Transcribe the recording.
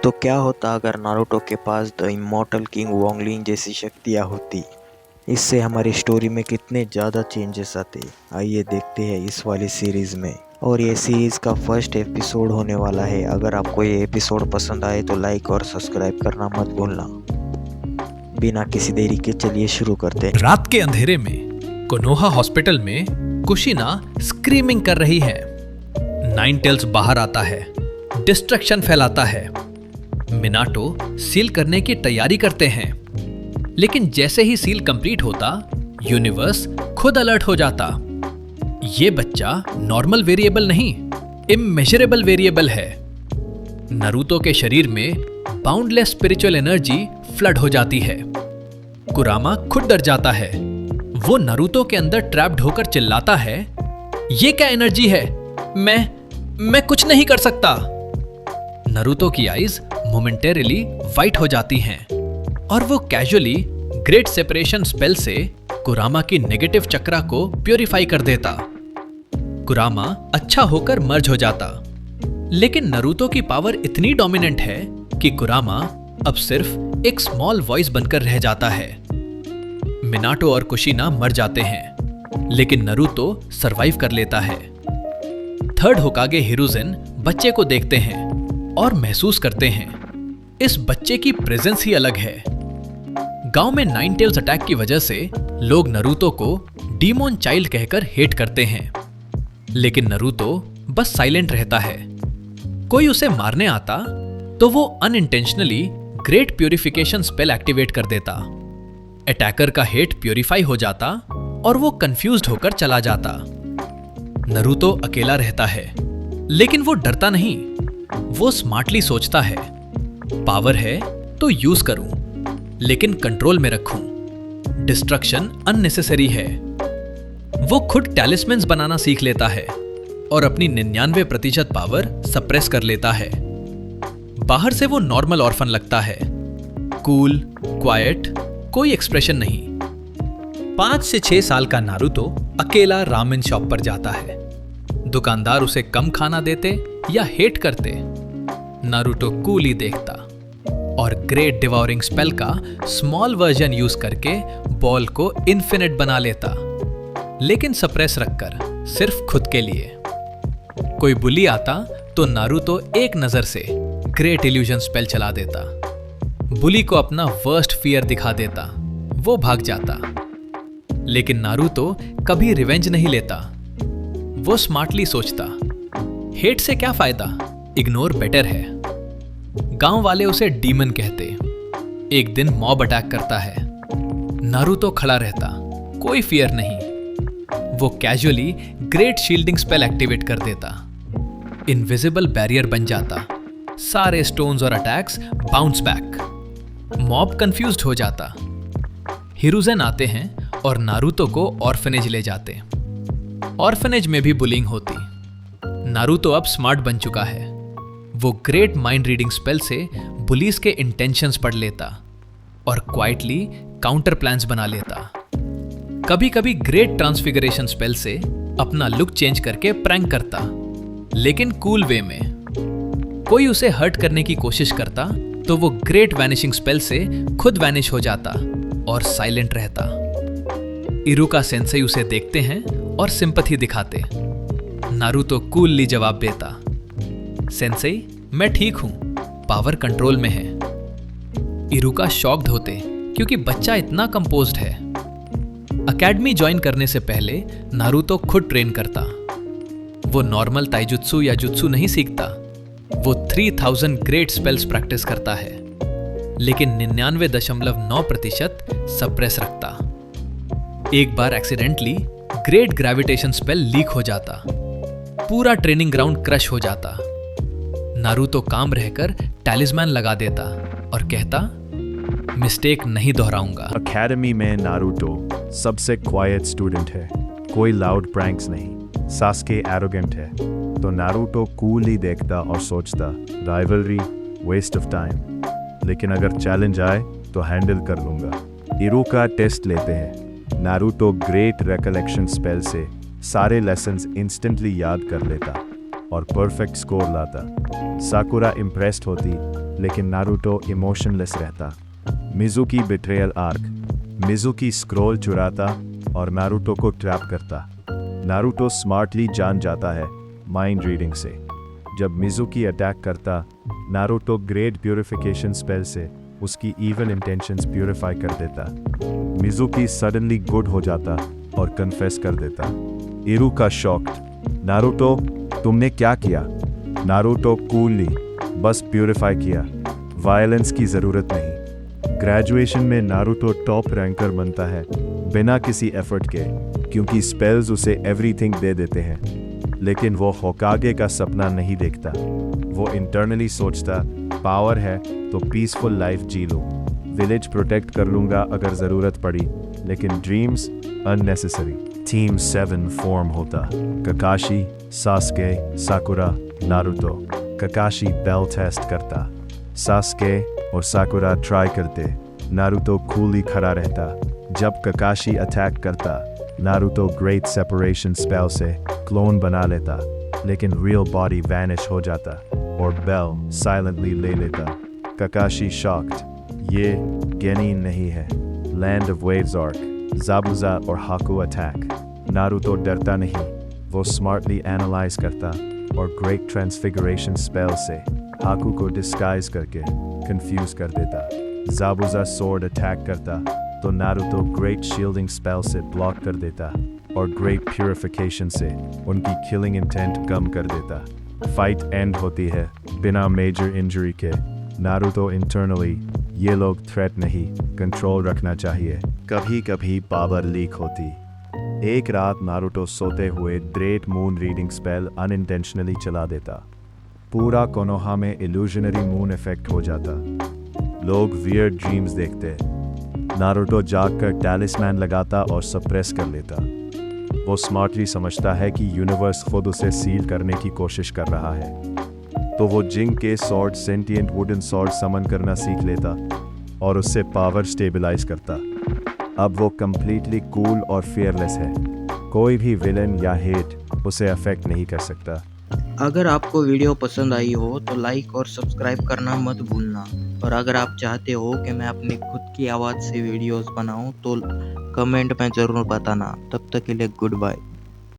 तो क्या होता अगर नारुतो के पास द इमॉर्टल किंग वोंगलिंग जैसी शक्तियाँ होती। इससे हमारी स्टोरी में कितने ज़्यादा चेंजेस आते। आइए देखते हैं इस वाली सीरीज़ में। और ये सीरीज़ का फर्स्ट एपिसोड होने वाला है। अगर आपको ये एपिसोड पसंद आए तो लाइक और सब्सक्राइब करना मत भूलना। बिना किसी देरी के चलिए शुरू करते हैं। रात के अंधेरे में कोनोहा हॉस्पिटल में कुशिना स्क्रीमिंग कर रही है। नाइन टेल्स बाहर आता है, डिस्ट्रैक्शन फैलाता है। मिनाटो सील करने की तैयारी करते हैं, लेकिन जैसे ही सील कंप्लीट होता, यूनिवर्स खुद अलर्ट हो जाता। ये बच्चा नॉर्मल वेरिएबल नहीं, इमेजरेबल वेरिएबल है। नारुतो के शरीर में बाउंडलेस स्पिरिचुअल एनर्जी फ्लड हो जाती है। कुरामा खुद डर जाता है। वो नारुतो के अंदर ट्रैप्ड होकर चिल्लाता है, ये क्या एनर्जी है? मैं कुछ नहीं कर सकता। नारुतो की आईज मोमेंटरीली वाइट हो जाती हैं और वो कैजुअली ग्रेट सेपरेशन स्पेल से कुरामा की नेगेटिव चक्रा को प्योरीफाई कर देता। कुरामा अच्छा होकर मर्ज हो जाता, लेकिन नारुतो की पावर इतनी डोमिनेंट है कि कुरामा अब सिर्फ एक स्मॉल वॉइस बनकर रह जाता है। मिनाटो और कुशिना मर जाते हैं, लेकिन नारुतो सरवाइव कर लेता है। थर्ड होकागे हिरुजेन बच्चे को देखते हैं और महसूस करते हैं, इस बच्चे की प्रेजेंस ही अलग है। गांव में नाइन टेल्स अटैक की वजह से लोग नारुतो को डीमोन चाइल्ड कहकर हेट करते हैं, लेकिन नारुतो बस साइलेंट रहता है। कोई उसे मारने आता तो वो unintentionally great purification spell activate कर देता। अटैकर का हेट प्यूरिफाई हो जाता और वो कंफ्यूज्ड होकर चला जाता। नारुतो अकेला रहता है, लेकिन वो डरता नहीं। वो स्मार्टली सोचता है, पावर है तो यूज करूं, लेकिन कंट्रोल में रखूं। डिस्ट्रक्शन अननेसेसरी है। वो खुद टैलिस्मैन्स बनाना सीख लेता है और अपनी 99% पावर सप्रेस कर लेता है। बाहर से वो नॉर्मल ऑर्फन लगता है, कूल, क्वाइट, कोई एक्सप्रेशन नहीं। 5 से 6 साल का नारुतो अकेला रामेन शॉप पर जाता है। दुकानदार उसे कम खाना देते या हेट करते, नारुतो कूली देखता और ग्रेट डिवोरिंग स्पेल का स्मॉल वर्जन यूज करके बॉल को इन्फिनिट बना लेता, लेकिन सप्रेस रखकर, सिर्फ खुद के लिए। कोई बुली आता तो नारुतो एक नजर से ग्रेट इल्यूजन स्पेल चला देता। बुली को अपना वर्स्ट फियर दिखा देता, वो भाग जाता। लेकिन नारुतो कभी रिवेंज नहीं लेता। वो स्मार्टली सोचता, हेट से क्या फायदा, इग्नोर बेटर है। गांव वाले उसे डीमन कहते। एक दिन मॉब अटैक करता है। नारुतो खड़ा रहता, कोई फियर नहीं। वो casually great shielding spell activate कर देता। इनविजिबल बैरियर बन जाता। सारे स्टोन्स और attacks bounce back. Mob confused हो जाता। हिरुजेन आते हैं और नारुतो को ऑर्फनेज ले जाते। ऑर्फनेज में भी बुलिंग होती। नारुतो अब स्मार्ट बन चुका है। वो ग्रेट माइंड रीडिंग स्पेल से बुलीज के इंटेंशंस पढ़ लेता और क्वाइटली काउंटर प्लान्स बना लेता। कभी कभी ग्रेट ट्रांसफिगरेशन स्पेल से अपना लुक चेंज करके प्रैंक करता, लेकिन कूल वे में। कोई उसे हर्ट करने की कोशिश करता तो वो ग्रेट वैनिशिंग स्पेल से खुद वैनिश हो जाता और साइलेंट रहता। इरुका सेंसेई उसे देखते हैं और सिंपैथी दिखाते। नारुतो कूलली जवाब देता, सेंसेई मैं ठीक हूं, पावर कंट्रोल में है। इरुका शॉक्ड होते क्योंकि बच्चा इतना कंपोज्ड है। अकेडमी ज्वाइन करने से पहले नारुतो खुद ट्रेन करता। वो नॉर्मल ताइजुत्सु या जुत्सु नहीं सीखता। वो 3000 ग्रेट स्पेल्स प्रैक्टिस करता है, लेकिन 99.9% सप्रेस रखता। एक बार accidentally great gravitation spell leak हो जाता। पूरा ट्रेनिंग ग्राउंड क्रश हो जाता। नारुतो काम रहकर टैलिस्मैन लगा देता और कहता, मिस्टेक नहीं दोहराऊंगा। अकेडमी में नारुतो सबसे क्वाइट स्टूडेंट है। कोई लाउड प्रैंक्स नहीं। सास्के एरोगेंट है, तो नारुतो कूल ही देखता और सोचता, राइवलरी वेस्ट ऑफ टाइम, लेकिन अगर चैलेंज आए तो हैंडल कर लूंगा। इरुका टेस्ट लेते हैं। नारुतो ग्रेट रिकलेक्शन स्पेल से सारे लेसन्स इंस्टेंटली याद कर लेता और परफेक्ट स्कोर लाता। साकुरा इम्प्रेस्ड होती लेकिन नारुतो इमोशनलेस रहता। Mizuki betrayal arc, Mizuki scroll चुराता और नारुतो को ट्रैप करता। नारुतो स्मार्टली जान जाता है माइंड रीडिंग से। जब मिजुकी अटैक करता, नारुतो ग्रेड प्यूरिफिकेशन स्पेल से उसकी इविल इंटेंशंस प्यूरिफाई कर देता। मिजुकी सडनली गुड हो जाता और कन्फेस कर देता। इरुका शॉक्ड, नारुतो तुमने क्या किया? नारुतो कूलली, बस प्यूरिफाई किया, वायलेंस की जरूरत नहीं। ग्रेजुएशन में नारुतो टॉप रैंकर बनता है बिना किसी एफर्ट के, क्योंकि स्पेल्स उसे एवरीथिंग दे देते हैं। लेकिन वो होकागे का सपना नहीं देखता। वो इंटरनली सोचता, पावर है तो पीसफुल लाइफ जी लूं, विलेज प्रोटेक्ट कर लूंगा अगर ज़रूरत पड़ी, लेकिन ड्रीम्स अननेसेसरी। टीम 7 फॉर्म होता। ककाशी, सास्के, साकुरा, नारुतो। ककाशी बेल टेस्ट करता। सास्के और साकुरा ट्राई करते। नारुतो कूली खड़ा रहता। जब ककाशी अटैक करता, नारुतो ग्रेट सेपरेशन स्पेल से क्लोन बना लेता, लेकिन रियल बॉडी वैनिश हो जाता और बेल साइलेंटली ले लेता। ककाशी शॉक्ड, ये गेनिन नहीं है। लैंड ऑफ वेव्स आर्क, ज़ाबुज़ा और हाकू अटैक। नारुतो डरता नहीं, वो स्मार्टली एनालाइज करता और ग्रेट ट्रांसफिगरेशन स्पेल से हाकू को डिस्गाइज करके कंफ्यूज कर देता। ज़ाबुज़ा स्वॉर्ड अटैक करता तो नारुतो ग्रेट शील्डिंग स्पेल से ब्लॉक कर देता और ग्रेट प्यूरिफिकेशन से उनकी किलिंग इंटेंट कम कर देता। फाइट एंड होती है बिना मेजर इंजरी के। नारुतो इंटरनली, ये लोग थ्रेट नहीं, कंट्रोल रखना चाहिए। कभी कभी पावर लीक होती। एक रात नारुतो सोते हुए great moon reading spell unintentionally चला देता। पूरा कोनोहा में इल्यूजनरी मून इफेक्ट हो जाता। लोग वियर्ड ड्रीम्स देखते। नारुतो जागकर टैलिस्मैन लगाता और सप्रेस कर लेता। वो स्मार्टली समझता है कि यूनिवर्स खुद उसे सील करने की कोशिश कर रहा है, तो वो जिंग के सॉर्ड सेंटिएंट वुडन सॉर्ड समन करना सीख लेता और उससे पावर स्टेबलाइज करता। अब वो कंप्लीटली कूल और फियरलेस है। कोई भी विलन या हेट उसे अफेक्ट नहीं कर सकता। अगर आपको वीडियो पसंद आई हो तो लाइक और सब्सक्राइब करना मत भूलना। और अगर आप चाहते हो कि मैं अपनी खुद की आवाज़ से वीडियोस बनाऊं तो कमेंट में ज़रूर बताना। तब तक के लिए गुड बाय।